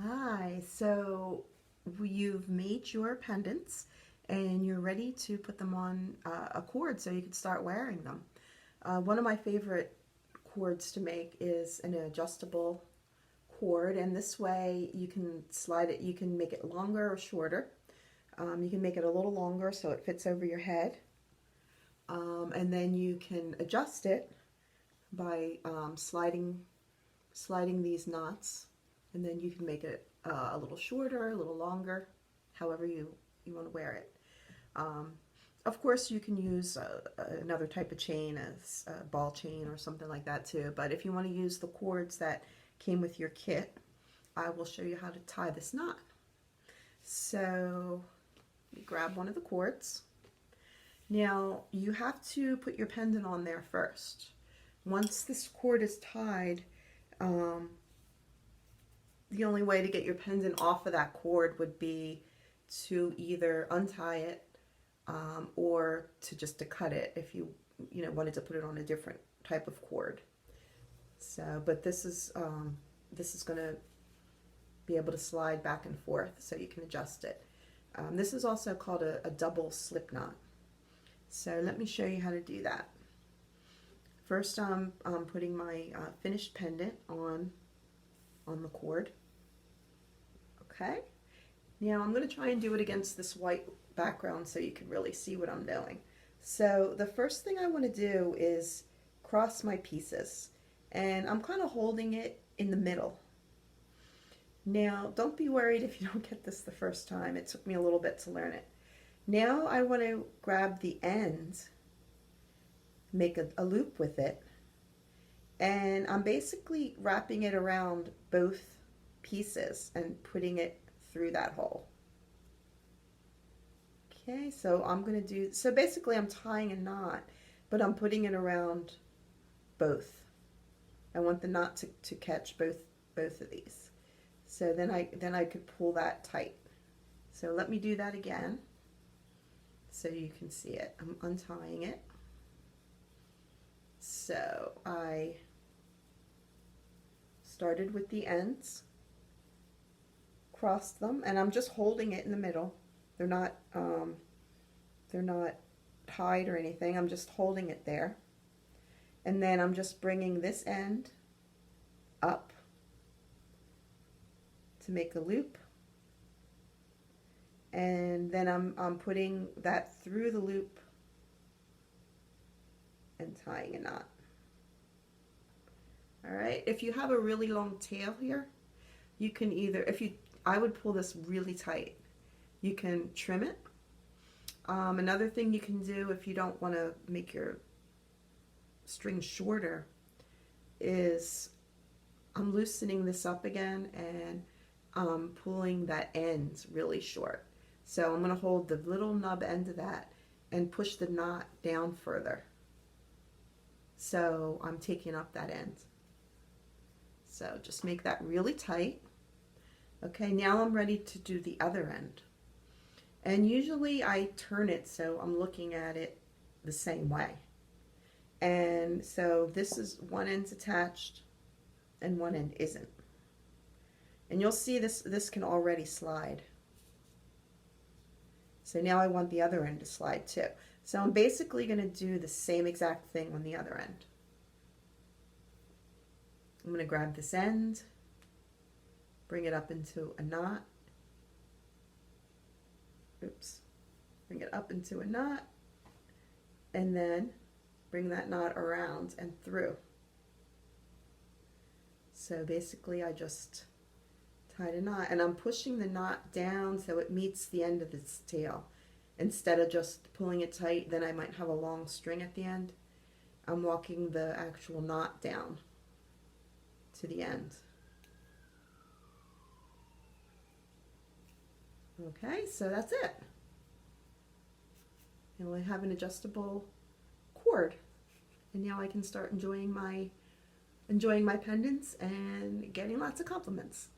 Hi, so you've made your pendants and you're ready to put them on a cord so you can start wearing them. One of my favorite cords to make is an adjustable cord, and this way you can slide it, you can make it longer or shorter. You can make it a little longer so it fits over your head, and then you can adjust it by sliding these knots, and then you can make it a little shorter, a little longer, however you want to wear it. Um, of course, you can use another type of chain, as a ball chain or something like that too, but if you want to use the cords that came with your kit, I will show you how to tie this knot. So you grab one of the cords. Now you have to put your pendant on there first. Once this cord is tied, the only way to get your pendant off of that cord would be to either untie it or to cut it if you wanted to put it on a different type of cord. So, but this is going to be able to slide back and forth so you can adjust it. This is also called a double slip knot. So let me show you how to do that. First, I'm putting my finished pendant on the cord. Okay. Now I'm going to try and do it against this white background so you can really see what I'm doing. So the first thing I want to do is cross my pieces, and I'm kind of holding it in the middle. Now don't be worried if you don't get this the first time. It took me a little bit to learn it. Now I want to grab the end, make a loop with it, and I'm basically wrapping it around both pieces and putting it through that hole. Okay, so I'm going to do, so basically I'm tying a knot, but I'm putting it around both. I want the knot to catch both of these. So then I could pull that tight. So let me do that again so you can see it. I'm untying it. So I started with the ends, crossed them, and I'm just holding it in the middle. They're not tied or anything. I'm just holding it there. And then I'm just bringing this end up to make a loop. And then I'm putting that through the loop and tying a knot. All right, if you have a really long tail here, you can either, I would pull this really tight. You can trim it. Another thing you can do if you don't want to make your string shorter is I'm loosening this up again and I'm pulling that end really short. So I'm going to hold the little nub end of that and push the knot down further. So I'm taking up that end. So just make that really tight. Okay, now I'm ready to do the other end. And usually I turn it so I'm looking at it the same way. And so this is one end's attached and one end isn't. And you'll see this can already slide. So now I want the other end to slide too. So I'm basically going to do the same exact thing on the other end. I'm going to grab this end, bring it up into a knot. Oops. Bring it up into a knot, and then bring that knot around and through. So basically I just tied a knot, and I'm pushing the knot down so it meets the end of its tail. Instead of just pulling it tight, then I might have a long string at the end. I'm walking the actual knot down to the end. Okay, so that's it. And I have an adjustable cord. And now I can start enjoying my pendants and getting lots of compliments.